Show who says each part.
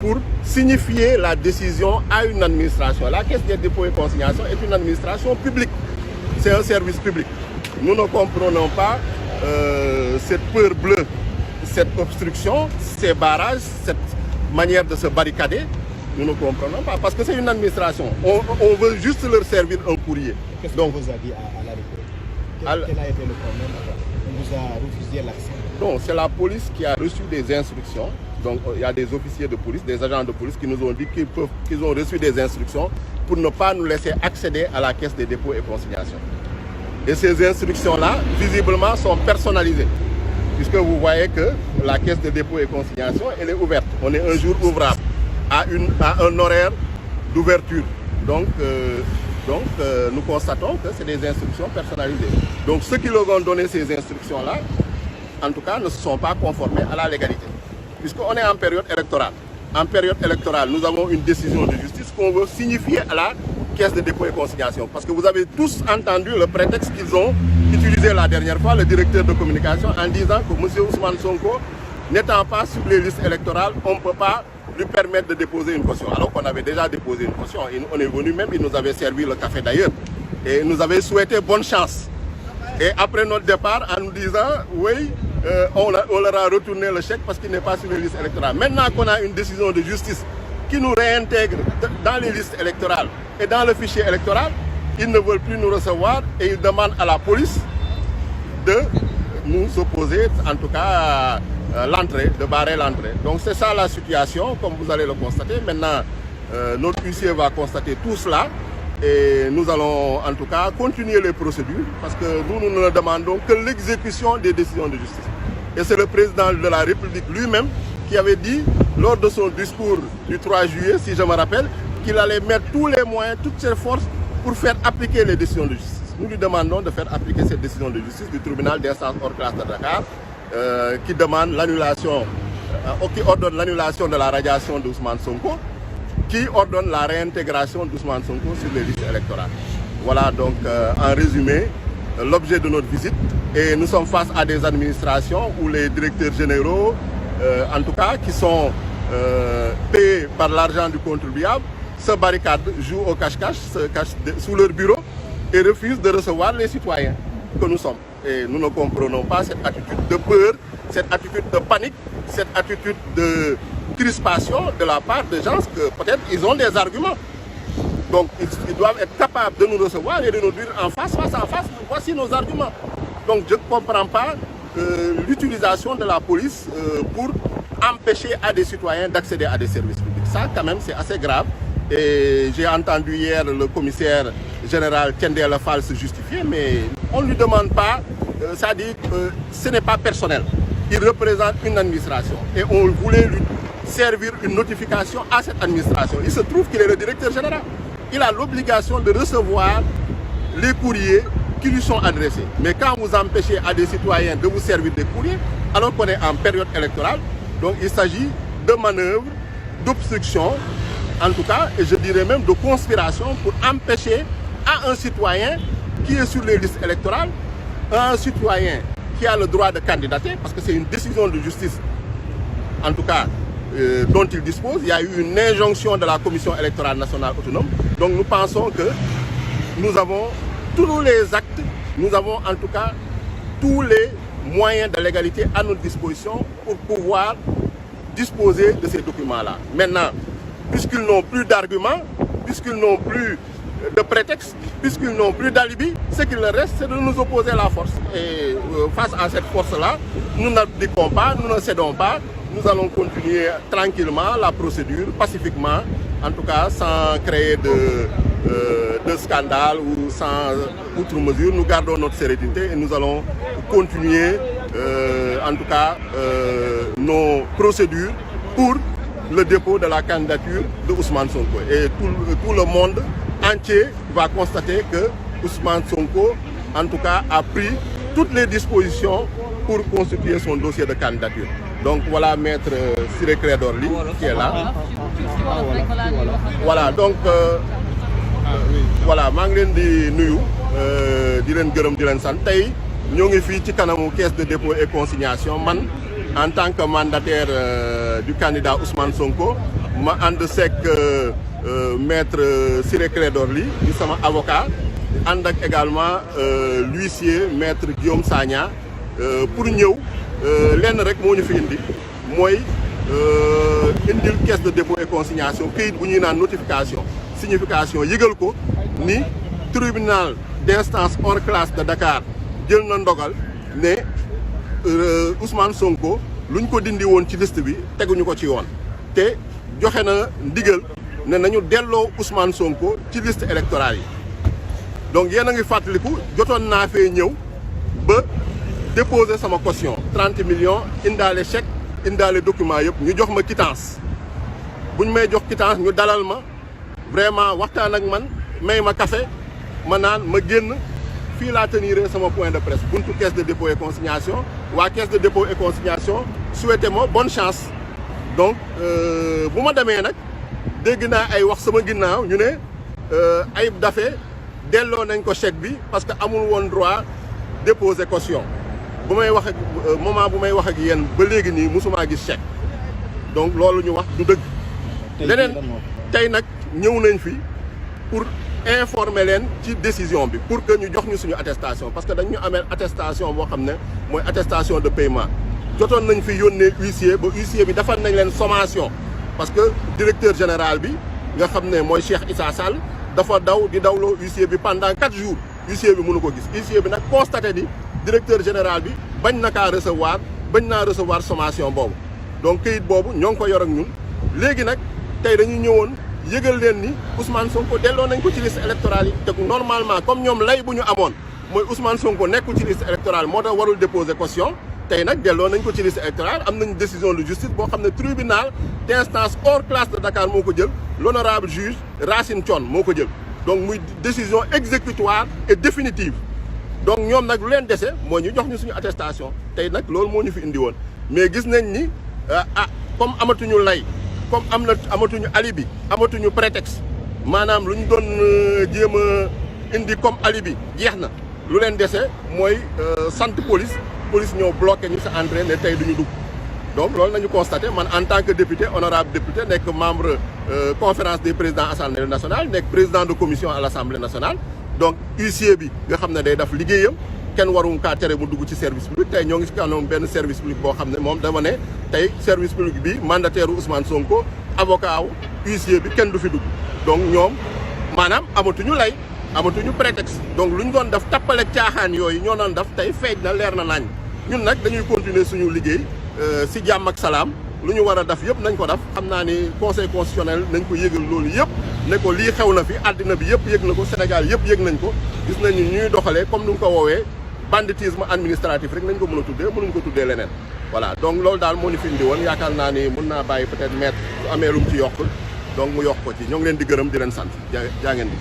Speaker 1: pour signifier la décision à une administration. La Caisse des dépôts et consignations est une administration publique. C'est un service public. Nous ne comprenons pas cette peur bleue, cette obstruction, ces barrages, cette manière de se barricader. Nous ne comprenons pas parce que c'est une administration. On veut juste leur servir un courrier.
Speaker 2: Qu'est-ce qu'on vous a dit à l'arrivée? Quel a été le problème? On vous a refusé l'accès?
Speaker 1: Non, c'est la police qui a reçu des instructions. Donc il y a des officiers de police, des agents de police qui nous ont dit qu'ils ont reçu des instructions pour ne pas nous laisser accéder à la Caisse des dépôts et consignations. Et ces instructions-là, visiblement, sont personnalisées. Puisque vous voyez que la Caisse des dépôts et consignations, elle est ouverte. On est un jour ouvrable, à un horaire d'ouverture. Donc, nous constatons que c'est des instructions personnalisées. Donc ceux qui leur ont donné ces instructions-là, en tout cas, ne se sont pas conformés à la légalité. Puisqu'on est en période électorale. En période électorale, nous avons une décision de justice qu'on veut signifier à la Caisse de dépôt et consignation. Parce que vous avez tous entendu le prétexte qu'ils ont utilisé la dernière fois, le directeur de communication, en disant que M. Ousmane Sonko, n'étant pas sur les listes électorales, on ne peut pas lui permettre de déposer une caution. Alors qu'on avait déjà déposé une caution. On est venu même, il nous avait servi le café d'ailleurs. Et nous avait souhaité bonne chance. Et après notre départ, en nous disant, oui, on leur a retourné le chèque parce qu'il n'est pas sur les listes électorales. Maintenant qu'on a une décision de justice qui nous réintègre dans les listes électorales et dans le fichier électoral, ils ne veulent plus nous recevoir et ils demandent à la police de nous opposer, en tout cas, l'entrée, de barrer l'entrée. Donc c'est ça la situation, comme vous allez le constater. Maintenant, notre huissier va constater tout cela. Et nous allons en tout cas continuer les procédures parce que nous ne demandons que l'exécution des décisions de justice. Et c'est le président de la République lui-même qui avait dit lors de son discours du 3 juillet, si je me rappelle, qu'il allait mettre tous les moyens, toutes ses forces pour faire appliquer les décisions de justice. Nous lui demandons de faire appliquer cette décision de justice du tribunal d'instance hors classe de Dakar qui demande l'annulation, qui ordonne l'annulation de la radiation d'Ousmane Sonko, qui ordonne la réintégration d'Ousmane Sonko sur les listes électorales. Voilà donc en résumé l'objet de notre visite. Et nous sommes face à des administrations où les directeurs généraux, en tout cas, qui sont payés par l'argent du contribuable, se barricadent, jouent au cache-cache, se cachent sous leur bureau et refusent de recevoir les citoyens que nous sommes. Et nous ne comprenons pas cette attitude de peur, cette attitude de panique, cette attitude de crispation de la part de gens que peut-être ils ont des arguments. Donc ils doivent être capables de nous recevoir et de nous dire en face à face, voici nos arguments. Donc je ne comprends pas l'utilisation de la police pour empêcher à des citoyens d'accéder à des services publics. Ça quand même c'est assez grave. Et j'ai entendu hier le commissaire général Thiendella Fall se justifier, mais on ne lui demande pas, ça dit que ce n'est pas personnel. Il représente une administration et on voulait lui servir une notification à cette administration. Il se trouve qu'il est le directeur général. Il a l'obligation de recevoir les courriers qui lui sont adressés. Mais quand vous empêchez à des citoyens de vous servir des courriers, alors qu'on est en période électorale, donc il s'agit de manœuvres, d'obstruction, en tout cas, et je dirais même de conspiration pour empêcher à un citoyen qui est sur les listes électorales, un citoyen qui a le droit de candidater, parce que c'est une décision de justice, en tout cas, dont il dispose. Il y a eu une injonction de la Commission électorale nationale autonome. Donc nous pensons que nous avons tous les actes, nous avons en tout cas tous les moyens de légalité à notre disposition pour pouvoir disposer de ces documents-là. Maintenant, puisqu'ils n'ont plus d'arguments, puisqu'ils n'ont plus de prétexte, puisqu'ils n'ont plus d'alibi, ce qu'il leur reste, c'est de nous opposer à la force. Et face à cette force-là, nous n'abdiquons pas, nous ne cédons pas. Nous allons continuer tranquillement la procédure, pacifiquement, en tout cas sans créer de scandale ou sans outre mesure. Nous gardons notre sérénité et nous allons continuer, en tout cas, nos procédures pour le dépôt de la candidature de Ousmane Sonko. Et tout le monde entier va constater que Ousmane Sonko, en tout cas, a pris toutes les dispositions pour constituer son dossier de candidature. Donc voilà maître Ciré Clédor Ly qui est là. Voilà donc voilà maa ngi leen di nuyu di leen gërëm di leen sant tey ñoo ngi fii ci kanamu caisse de dépôt et consignation man en tant que mandataire du candidat Ousmane Sonko ma ànd seeg maître Ciré Clédor Ly di sama avocat ànd ak également l'huissier maître Guillaume Sagna pour ñëw lenn rek moo ñu fi indi mooy indil caisse de dépôt et consignation këyit bu ñuy naan notification signification yëgal ko ni tribunal d'instance hors classe de Dakar jël na ndogal ne Ousmane Sonko luñ ko dindi woon ci liste bi teguñu ko ci yoon te joxe na ndigal ne nañu delloo Ousmane Sonko ci liste électorale yi. donc yéen a ngi fàttaliku jotoon naa fee ñëw ba déposer sama caution 30 millions indaale chèque indaale document yëpp ñu jox ma quittance buñ may jox quittance ñu dalal ma vraiment waxtaan ak man may ma café ma naan ma génn fii laa tenir sama point de presse buntu caisse de dépôt et consignation waa caisse de dépôt et consignation souhaité ma bonne chance. donc bu ma demee nag dégg naa ay wax sama ginnaaw ñu ne Ayib Daffé delloo nañ ko chèque bi parce que amul woon droit déposer caution bu may wax ak moment bu may wax ak yéen ba léegi nii mosumaa gis chèque donc loolu ñu wax du dëgg. leneen tey nag ñëw nañ fi pour informer leen ci décision bi pour que ñu jox ñu suñu attestation parce que dañ ñu amee attestation boo xam ne mooy attestation de paiement. jotoon nañ fi yónnee huissier ba huissier bi defal nañ leen sommation parce que directeur général bi nga xam ne mooy Cheikh Issa Sall dafa daw di dawloo huissier bi pendant 4 jours huissier bi mënu ko gis huissier bi nag constaté ni directeur général bi bañ na kaa recevoir bañ naa recevoir sommation boobu donc këyit boobu ñoo ngi ko yor ak ñun léegi nag tey dañu ñëwoon yëgal leen ni Ousmane Sonko delloo nañ ko ci liste électorale yi te normalement comme ñoom lay bu ñu amoon mooy Ousmane Sonko nekkul ci liste électorale moo tax warul déposer caution tey nag delloo nañ ko ci liste électorale am nañ décision de justice boo xam ne tribunal d'instance hors classe de Dakar moo ko jël l'honorable juge Racine Thion moo ko jël donc muy décision exécutoire et définitive donc ñoom nag lu leen dese moo ñu jox ñu suñu attestation tey nag loolu moo ñu fi indi woon mais gis nañ ni comme amatuñu lay comme amatuñu alibi amatuñu prétexte maanaam lu ñu doon jéem a indi comme alibi jeex na lu leen dese mooy sant police ñoo bloqué ñu sa entrée ne tey duñu dugg donc loolu nañu constaté man en tant que député honorable député nekk membre conférence des présidents assemblée nationale nekk président de commission à l'assemblée nationale donc huissier bi nga xam ne day def liggéeyam kenn warum kaa tere mu dugg ci service public tey ñoo ngi si kanam benn service public boo xam ne moom dama ne tey service public bi mandataire Ousmane Sonko avocat wu huissier bi kenn du fi dugg donc ñoom maanaam amatuñu lay amatuñu prétexte donc lu ñu doon def tappale caaxaan yooyu ñoo doon def tey feeñ na leer na nañ ñun nag dañuy continuer suñu liggéey si jàmm ak salaam lu ñu war a def yëpp nañ ko def xam naa ni conseil constitutionnel nañ ko yëgal loolu yëpp ne ko lii xew na fi àddina bi yëpp yëg na ko Sénégal yëpp yëg nañ ko gis nañu ñuy doxalee comme ni nga ko woowee banditisme administratif rek nañ ko mën a tuddee mënuñ ko tuddee leneen voilà donc loolu daal moo ñu fi indi woon yaakaar naa ni mën naa bàyyi peut-être maître su amee lu mu ci yokkul donc mu yokk ko ci ñoo ngi leen di gërëm di leen sant jaa ngeen di